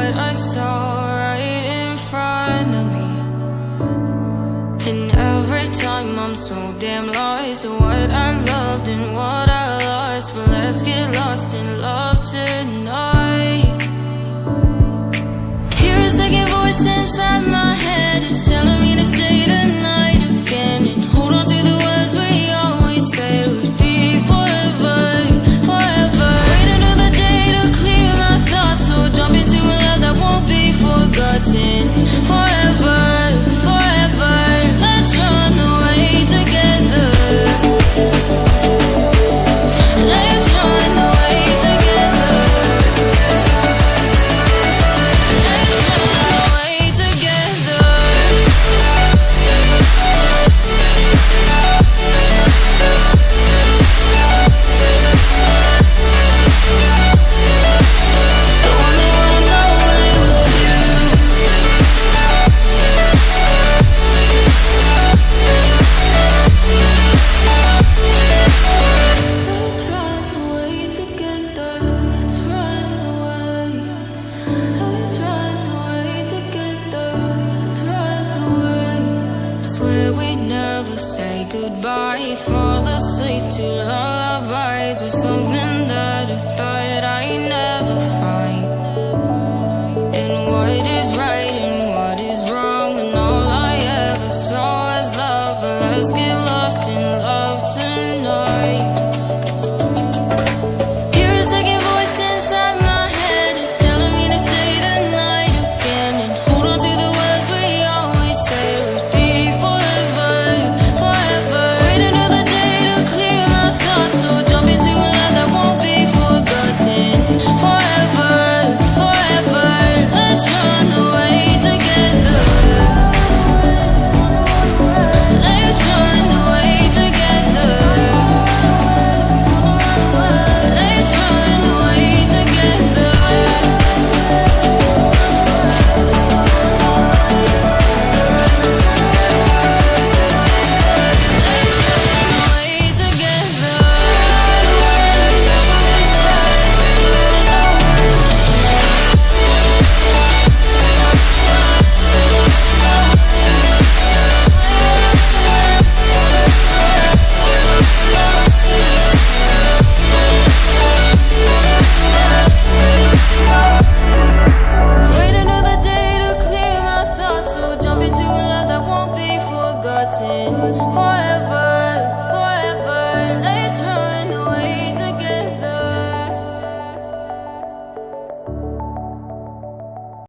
what I saw right in front of me. And every time I'm so damn lost to what I loved and what I lost. But let's get lost in love tonight. Hear a second voice inside my head, it's telling me to stay tonight again, and hold on to the words we always said would be forever, forever. Wait another day to clear my thoughts, so jump into a love that won't be forgotten. Forever, forever, let's run away together. Let's run away together. Let's run away together. I wanna run away with you. Let's run away together. Let's run away. Let's run away together. Let's run away. Swear we'd never say goodbye. Fall asleep to lullabies with something that I thought I never